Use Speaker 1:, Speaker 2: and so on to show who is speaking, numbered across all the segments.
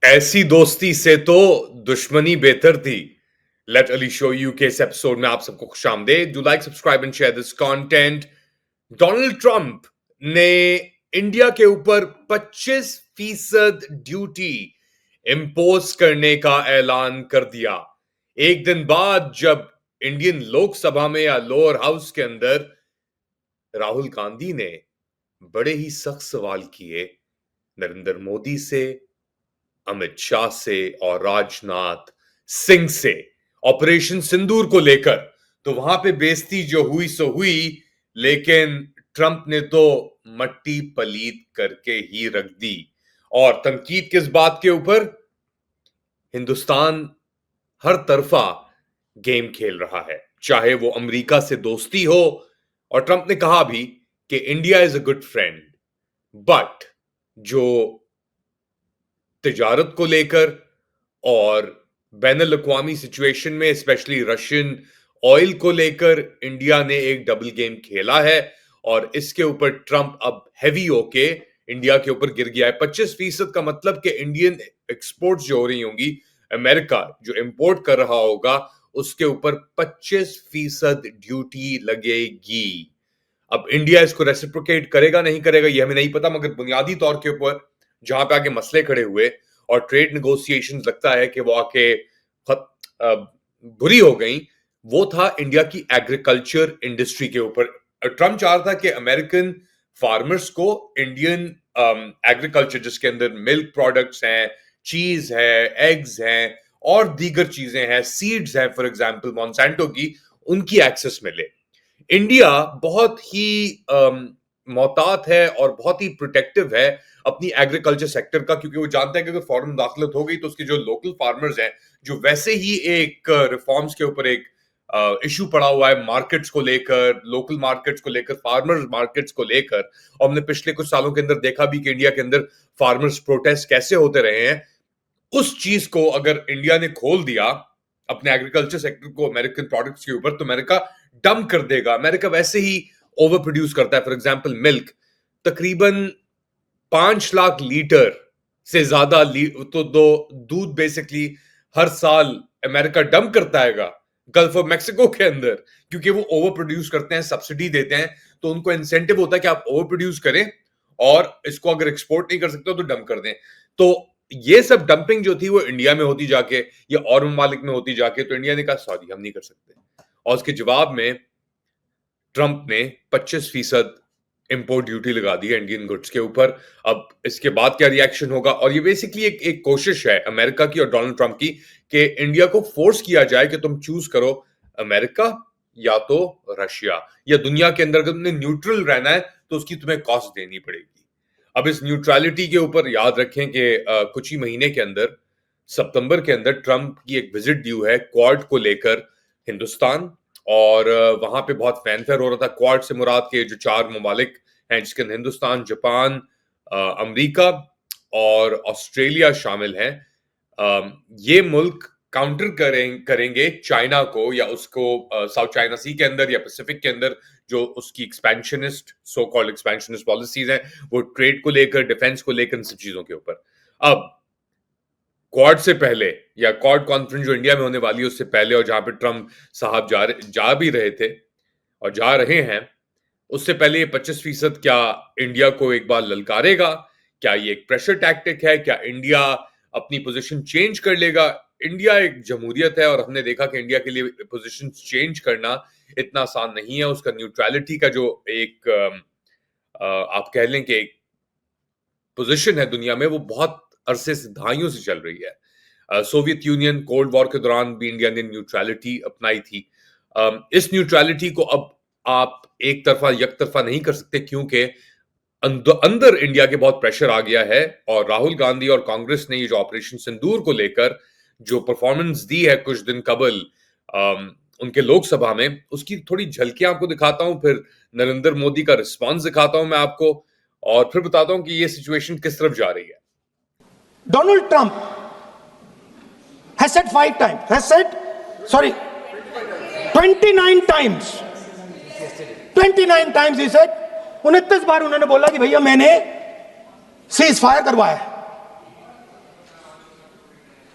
Speaker 1: ऐसी दोस्ती से तो दुश्मनी बेहतर थी। लेट अली शो यू के इस एपिसोड में आप सबको खुशामदीद। Do like, subscribe and share this content. Donald Trump ने इंडिया के ऊपर 25% ड्यूटी इंपोज करने का ऐलान कर दिया। एक दिन बाद जब इंडियन लोकसभा में या लोअर हाउस के अंदर राहुल गांधी ने बड़े ही सख्त सवाल किए नरेंद्र मोदी से, अमित शाह से और राजनाथ सिंह से ऑपरेशन सिंदूर को लेकर, तो वहां पे बेइज्जती जो हुई सो हुई, लेकिन ट्रंप ने तो मट्टी पलीत करके ही रख दी। और तनकीद किस बात के ऊपर? हिंदुस्तान हर तरफा गेम खेल रहा है, चाहे वो अमेरिका से दोस्ती हो, और ट्रंप ने कहा भी कि India is a good friend, but जो तिजारत को लेकर और बैनुल अक़वामी सिचुएशन में स्पेशली रशियन ऑयल को लेकर इंडिया ने एक डबल गेम खेला है, और इसके ऊपर ट्रंप अब हैवी होके इंडिया के ऊपर गिर गया है। 25% का मतलब कि इंडियन एक्सपोर्ट्स जो हो रही होंगी, अमेरिका जो इंपोर्ट कर रहा होगा उसके ऊपर 25% ड्यूटी लगेगी। अब इंडिया इसको रेसिप्रोकेट करेगा नहीं करेगा ये हमें नहीं पता, मगर बुनियादी तौर के ऊपर जहां पे आगे मसले खड़े हुए और ट्रेड नेगोशिएशन लगता है कि वो आके बुरी हो गई, वो था इंडिया की एग्रीकल्चर इंडस्ट्री के ऊपर। ट्रम्प चाह रहा था कि अमेरिकन फार्मर्स को इंडियन एग्रीकल्चर, जिसके अंदर मिल्क प्रोडक्ट्स हैं, चीज है, एग्स हैं और दीगर चीजें हैं, सीड्स हैं, फॉर एग्जांपल मॉन्सेंटो की, उनकी एक्सेस मिले। इंडिया बहुत ही मोहतात है और बहुत ही प्रोटेक्टिव है अपनी एग्रीकल्चर सेक्टर का, क्योंकि वो जानता है कि अगर फॉरेन मुदाखलत हो गई तो उसके जो लोकल फार्मर्स हैं, जो वैसे ही एक रिफॉर्म्स के ऊपर एक इशू पड़ा हुआ है मार्केट्स को लेकर, लोकल मार्केट्स को लेकर, फार्मर्स मार्केट्स को लेकर, और हमने पिछले कुछ सालों के अंदर देखा भी कि इंडिया के अंदर फार्मर्स प्रोटेस्ट कैसे होते रहे हैं। उस चीज को अगर इंडिया ने खोल दिया अपने एग्रीकल्चर सेक्टर को अमेरिकन प्रोडक्ट्स के ऊपर, तो अमेरिका डंप कर देगा। अमेरिका वैसे ही ओवर प्रोड्यूस करता है। फॉर एग्जांपल मिल्क तकरीबन 5 लाख लीटर से ज्यादा तो दो दूध बेसिकली हर साल अमेरिका डंप करता है गल्फ ऑफ मैक्सिको के अंदर, क्योंकि वो ओवर प्रोड्यूस करते हैं, सब्सिडी देते हैं, तो उनको इंसेंटिव होता है कि आप ओवर प्रोड्यूस करें और इसको अगर एक्सपोर्ट नहीं कर सकते हो तो डंप कर दें। तो ये सब डंपिंग जो थी वो इंडिया में होती जाके या और ममालिक में होती जाके, तो इंडिया ने कहा सॉरी हम नहीं कर सकते, और उसके जवाब में ट्रंप ने 25% इंपोर्ट ड्यूटी लगा दी है इंडियन गुड्स के ऊपर। अब इसके बाद क्या रिएक्शन होगा? और ये बेसिकली एक कोशिश है अमेरिका की और डोनाल्ड ट्रंप की कि इंडिया को फोर्स किया जाए कि तुम चूज करो अमेरिका या तो रशिया, या दुनिया के अंदर अगर तुमने न्यूट्रल रहना है तो उसकी तुम्हें कॉस्ट देनी पड़ेगी। अब इस न्यूट्रलिटी के ऊपर याद रखें कि कुछ ही महीने के अंदर, सितंबर के अंदर, ट्रंप की एक विजिट ड्यू है क्वाड को लेकर हिंदुस्तान, और वहां पे बहुत फैनफेयर हो रहा था। क्वाड से मुराद के जो 4 ममालिक हैं, जिसके अंदर हिंदुस्तान, जापान, अमेरिका और ऑस्ट्रेलिया शामिल हैं। ये मुल्क काउंटर करेंगे चाइना को, या उसको साउथ चाइना सी के अंदर या पैसिफिक के अंदर जो उसकी expansionist, so called expansionist policies हैं, वो ट्रेड को लेकर, डिफेंस को लेकर, इन सब चीजों के ऊपर। अब क्वाड से पहले, या क्वाड कॉन्फ्रेंस जो इंडिया में होने वाली है उससे पहले, और जहां पे ट्रंप साहब जा भी रहे थे और जा रहे हैं, उससे पहले ये 25% क्या इंडिया को एक बार ललकारेगा? क्या ये एक प्रेशर टैक्टिक है? क्या इंडिया अपनी पोजीशन चेंज कर लेगा? इंडिया एक जमहूरियत है और हमने देखा कि इंडिया के लिए पोजीशन चेंज करना इतना आसान नहीं है। उसका न्यूट्रलिटी का जो एक आप कह लें कि एक पोजीशन है दुनिया में, वो बहुत अरसे से, दहाइयों से चल रही है। सोवियत यूनियन, कोल्ड वॉर के दौरान भी इंडिया ने न्यूट्रलिटी अपनाई थी। इस न्यूट्रलिटी को अब आप एक तरफा यक तरफा नहीं कर सकते, क्योंकि अंदर इंडिया के बहुत प्रेशर आ गया है, और राहुल गांधी और कांग्रेस ने ये जो ऑपरेशन सिंदूर को लेकर जो परफॉर्मेंस दी है कुछ दिन कबल उनके लोकसभा में, उसकी थोड़ी झलकियां आपको दिखाता हूं, फिर नरेंद्र मोदी का रिस्पांस दिखाता हूं मैं आपको, और फिर बताता हूं कि ये सिचुएशन किस तरफ जा रही है।
Speaker 2: Donald Trump has said 5 times, 29 times. 29 times he said, 29 बार उन्होंने बोला कि भैया मैंने सीज फायर करवाया है।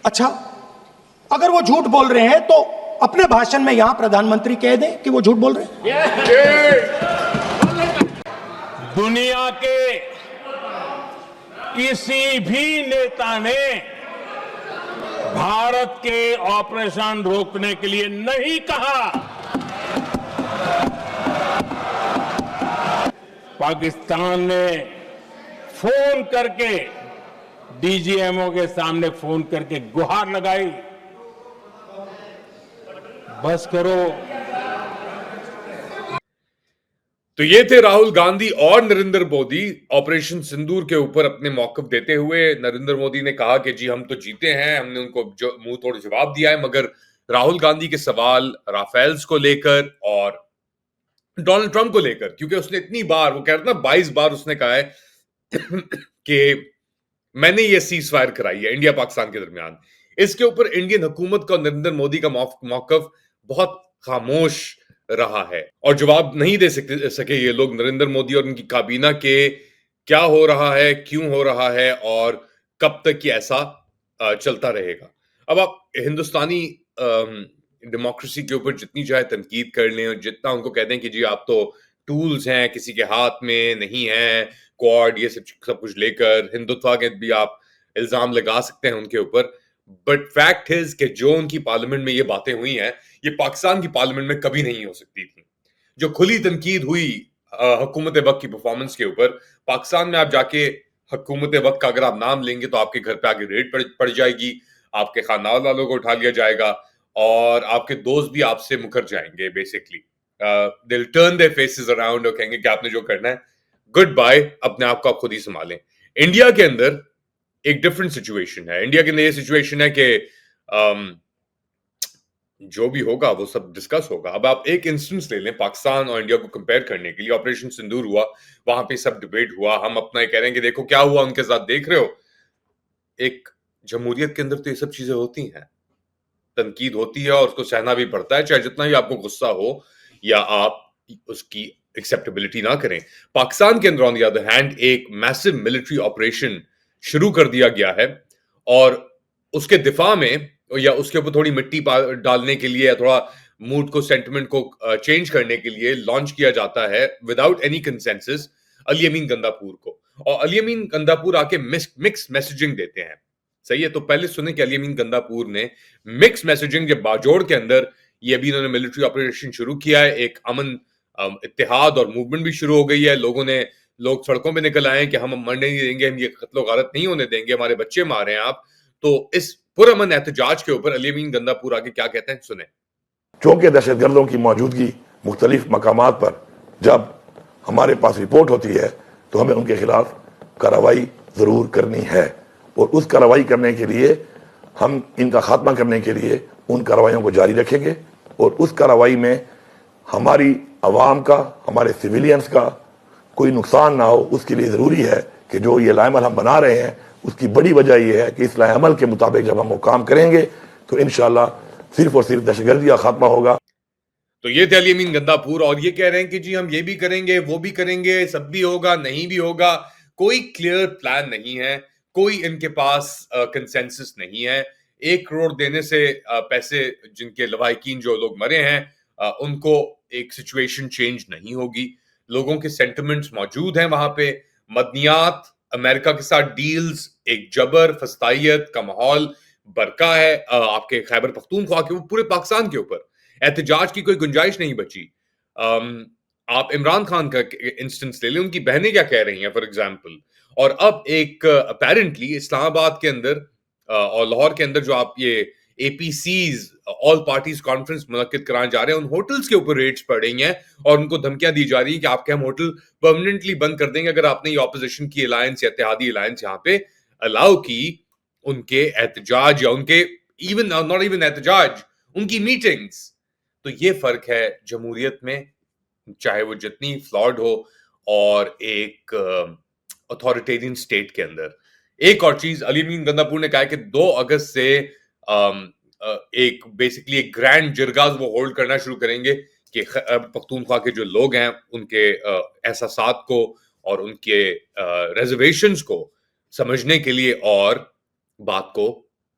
Speaker 2: अच्छा, अगर वो झूठ बोल रहे हैं तो अपने भाषण में यहां प्रधानमंत्री कह दें कि वो झूठ बोल रहे हैं।
Speaker 3: दुनिया के किसी भी नेता ने भारत के ऑपरेशन रोकने के लिए नहीं कहा। पाकिस्तान ने फोन करके डीजीएमओ के सामने फोन करके गुहार लगाई, बस करो।
Speaker 1: तो ये थे राहुल गांधी और नरेंद्र मोदी ऑपरेशन सिंदूर के ऊपर अपने मौकफ देते हुए। नरेंद्र मोदी ने कहा कि जी हम तो जीते हैं, हमने उनको मुंह तोड़ जवाब दिया है, मगर राहुल गांधी के सवाल राफेल्स को लेकर और डोनाल्ड ट्रंप को लेकर, क्योंकि उसने इतनी बार, वो कह रहा था 22 बार उसने कहा है कि मैंने ये सीज फायर कराई है इंडिया पाकिस्तान के दरमियान। इसके ऊपर इंडियन हुकूमत का, नरेंद्र मोदी का मौकफ बहुत खामोश रहा है और जवाब नहीं दे सके ये लोग, नरेंद्र मोदी और उनकी काबीना के, क्या हो रहा है, क्यों हो रहा है और कब तक ये ऐसा चलता रहेगा। अब आप हिंदुस्तानी डेमोक्रेसी के ऊपर जितनी चाहे तनकीद कर लें और जितना उनको कहते हैं कि जी आप तो टूल्स हैं, किसी के हाथ में नहीं है, क्वाड ये सब कुछ लेकर हिंदुत्व के भी आप इल्जाम लगा सकते हैं उनके ऊपर, बट फैक्ट इज कि जो उनकी पार्लियामेंट में ये बातें हुई हैं, ये पाकिस्तान की पार्लियामेंट में कभी नहीं हो सकती थी। जो खुली तनकीद हुई हुकूमत वक्त की परफॉर्मेंस के ऊपर, पाकिस्तान में आप जाके हुकूमत वक्त का अगर आप नाम लेंगे तो आपके घर पे आगे रेड पड़ जाएगी, आपके खानदान वालों को उठा लिया जाएगा और आपके दोस्त भी आपसे मुकर जाएंगे। बेसिकली दिल टर्न देयर फेसेस अराउंड और कहेंगे कि आपने जो करना है गुड बाय, अपने आप को आप खुद ही संभालें। इंडिया के अंदर एक डिफरेंट सिचुएशन है। इंडिया के अंदर ये सिचुएशन है कि जो भी होगा वो सब डिस्कस होगा। अब आप एक इंस्टेंस ले लें पाकिस्तान और इंडिया को कंपेयर करने के लिए, ऑपरेशन सिंदूर हुआ, वहां पे सब डिबेट हुआ, हम अपना कह रहे हैं कि देखो क्या हुआ उनके साथ, देख रहे हो। एक जमहूरियत के अंदर तो ये सब चीजें होती हैं, तनकीद होती है और उसको सहना भी पड़ता है, चाहे जितना भी आपको गुस्सा हो या आप उसकी एक्सेप्टेबिलिटी ना करें। पाकिस्तान के अंदर ऑन द अदर हैंड एक मैसिव मिलिट्री ऑपरेशन शुरू कर दिया गया है और उसके दिफा में या उसके ऊपर थोड़ी मिट्टी डालने के लिए या थोड़ा मूड को, सेंटिमेंट को चेंज करने के लिए लॉन्च किया जाता है विदाउट एनी कंसेंसस अली अमीन गंदापुर को, और अली अमीन गंदापुर आके मिक्स मैसेजिंग देते हैं। सही है, तो पहले सुने कि अली अमीन गंदापुर ने मिक्स मैसेजिंग, जब बाजोड़ के अंदर ये अभी इन्होंने मिलिट्री ऑपरेशन शुरू किया है, एक अमन इत्तेहाद और मूवमेंट भी शुरू हो गई है, लोग सड़कों पे निकल आए हैं कि हम मरने नहीं देंगे, हम ये कत्लो गारत नहीं होने देंगे, हमारे बच्चे मारे हैं आप। तो इस पुरअमन एहतजाज के ऊपर अली अमीन गंदापुर आके क्या कहते हैं, सुने।
Speaker 4: चूंकि दहशतगर्दों की मौजूदगी मुख्तलिफ मकामात पर जब हमारे पास रिपोर्ट होती है तो हमें उनके खिलाफ कार्रवाई जरूर करनी है और उस कार्रवाई करने के लिए हम इनका खात्मा करने के लिए उन कार्रवाइयों को जारी रखेंगे और उस कार्रवाई में हमारी आवाम का, हमारे सिविलियंस का कोई नुकसान ना हो, उसके लिए ज़रूरी है कि जो ये लाएमल हम बना रहे हैं उसकी बड़ी वजह यह है कि इस लाएमल के मुताबिक जब हम वो काम करेंगे तो इंशाल्लाह सिर्फ और सिर्फ दहशतगर्दी का खात्मा होगा।
Speaker 1: तो ये थे अली अमीन गंदापुर और ये कह रहे हैं कि जी हम ये भी करेंगे, वो भी करेंगे, सब भी होगा, नहीं भी होगा, कोई क्लियर प्लान नहीं है, कोई इनके पास कंसेंसस नहीं है। 1 करोड़ देने से पैसे जिनके लवाहिकीन जो लोग मरे हैं उनको एक सिचुएशन चेंज नहीं होगी। लोगों के सेंटिमेंट्स मौजूद हैं वहां पे, मदनियात, अमेरिका के साथ डील्स, एक जबर फस्तायत का माहौल बरका है आपके खैबर पख्तूनख्वा के, वो पूरे पाकिस्तान के ऊपर एहतजाज की कोई गुंजाइश नहीं बची। आप इमरान खान का इंस्टेंस ले लें, उनकी बहनें क्या कह रही हैं फॉर एग्जांपल, और अब एक अपेरेंटली इस्लामाबाद के अंदर और लाहौर के अंदर जो आप ये एपीसीज ऑल पार्टीज कॉन्फ्रेंस मुनक्किद कराने जा रहे हैं, उन होटल्स के ऊपर रेड्स पड़ रही हैं और उनको धमकियां दी जा रही हैं कि आपके हम होटल परमानेंटली बंद कर देंगे अगर आपने ये ऑपोजिशन की अलायंस या इत्तेहादी अलायंस यहाँ पे अलाउ की उनके एहतजाज या उनके इवन नॉट इवन एहतजाज, उनकी मीटिंग्स। तो ये फर्क है जमहूरियत में, चाहे वो जितनी फ्लॉड हो और एक अथॉरिटेरियन स्टेट के अंदर। एक और चीज अली अमीन गंदापुर ने कहा कि 2 अगस्त से एक बेसिकली एक ग्रैंड जिरगाज वो होल्ड करना शुरू करेंगे कि पख्तूनख्वा के जो लोग हैं उनके एहसासात को और उनके रिजर्वेशंस को समझने के लिए और बात को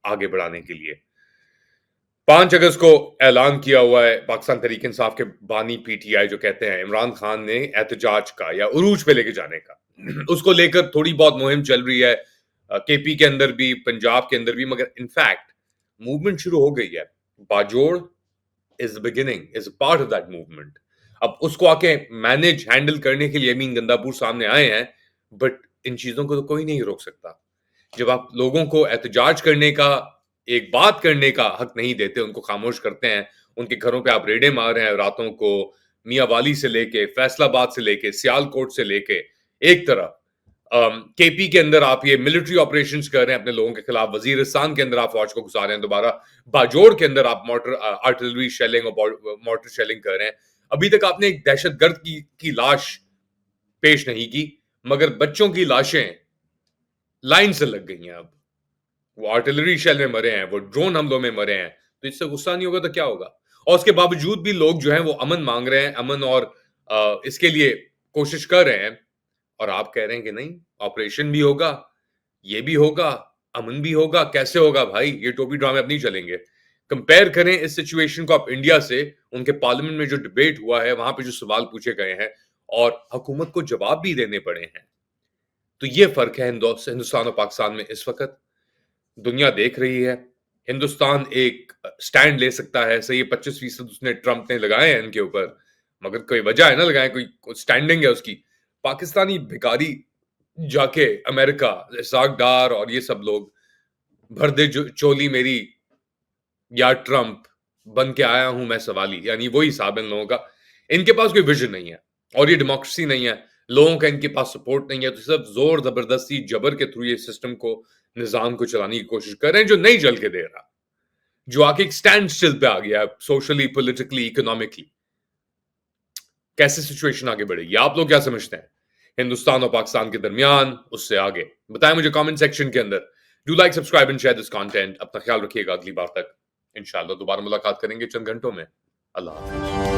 Speaker 1: आगे बढ़ाने के लिए। 5 अगस्त को ऐलान किया हुआ है पाकिस्तान तहरीक इंसाफ के बानी पीटीआई जो कहते हैं इमरान खान ने एहतजाज का या उरूज पे लेके जाने का उसको लेकर थोड़ी बहुत मुहिम चल रही है केपी के अंदर भी, पंजाब के अंदर भी, मगर इनफैक्ट मूवमेंट शुरू हो गई है। Bajaur is beginning, is part of that movement. अब उसको आके मैनेज हैंडल करने के लिए अमीन गंदापुर सामने आए हैं, बट इन चीजों को तो कोई नहीं रोक सकता। जब आप लोगों को एहतजाज करने का, एक बात करने का हक नहीं देते, उनको खामोश करते हैं, उनके घरों पे आप रेडे मार रहे हैं रातों को, मियावाली से लेके फैसलाबाद से लेके सियालकोट से लेके, एक तरफ केपी के अंदर आप ये मिलिट्री ऑपरेशंस कर रहे हैं अपने लोगों के खिलाफ, वजीरिस्तान के अंदर आप फौज को घुसा रहे हैं दोबारा, बाजोड़ के अंदर आप मोटर आर्टिलरी शेलिंग और मोटर शेलिंग कर रहे हैं। अभी तक आपने एक दहशतगर्द की लाश पेश नहीं की, मगर बच्चों की लाशें लाइन से लग गई हैं। अब वो आर्टिलरी शेल में मरे हैं, वो ड्रोन हमलों में मरे हैं, तो इससे गुस्सा नहीं होगा तो क्या होगा? और उसके बावजूद भी लोग जो हैं वो अमन मांग रहे हैं, अमन और इसके लिए कोशिश कर रहे हैं, और आप कह रहे हैं कि नहीं, ऑपरेशन भी होगा, ये भी होगा, अमन भी होगा। कैसे होगा भाई? ये टोपी ड्रामे अब नहीं चलेंगे। कंपेयर करें इस सिचुएशन को आप इंडिया से, उनके पार्लियामेंट में जो डिबेट हुआ है, वहां पे जो सवाल पूछे गए हैं और हुकूमत को जवाब भी देने पड़े हैं, तो ये फर्क है हिंदुस्तान और पाकिस्तान में इस वक्त। दुनिया देख रही है, हिंदुस्तान एक स्टैंड ले सकता है, सही 25% उसने ट्रंप ने लगाए हैं इनके ऊपर, मगर कोई वजह है ना लगाए, कोई स्टैंडिंग है उसकी। पाकिस्तानी भिखारी जाके अमेरिका, इसाक डार और ये सब लोग, भर दे चोली मेरी या ट्रंप, बन के आया हूं मैं सवाली, यानी वही हिसाब है इन लोगों का। इनके पास कोई विजन नहीं है और ये डेमोक्रेसी नहीं है, लोगों का इनके पास सपोर्ट नहीं है, तो सब जोर जबरदस्ती जबर के थ्रू ये सिस्टम को, निजाम को चलाने की कोशिश कर रहे हैं, जो नहीं जल के दे रहा, जो आके एक स्टैंड स्टिल पे आ गया सोशली, पॉलिटिकली, इकोनॉमिकली। कैसे सिचुएशन आगे बढ़ेगी? आप लोग क्या समझते हैं हिंदुस्तान और पाकिस्तान के दरमियान, उससे आगे? बताएं मुझे कमेंट सेक्शन के अंदर। Do like, subscribe and share this content. अपना ख्याल रखिएगा, अगली बार तक इंशाल्लाह दोबारा मुलाकात करेंगे चंद घंटों में। अल्लाह हाफ़िज़।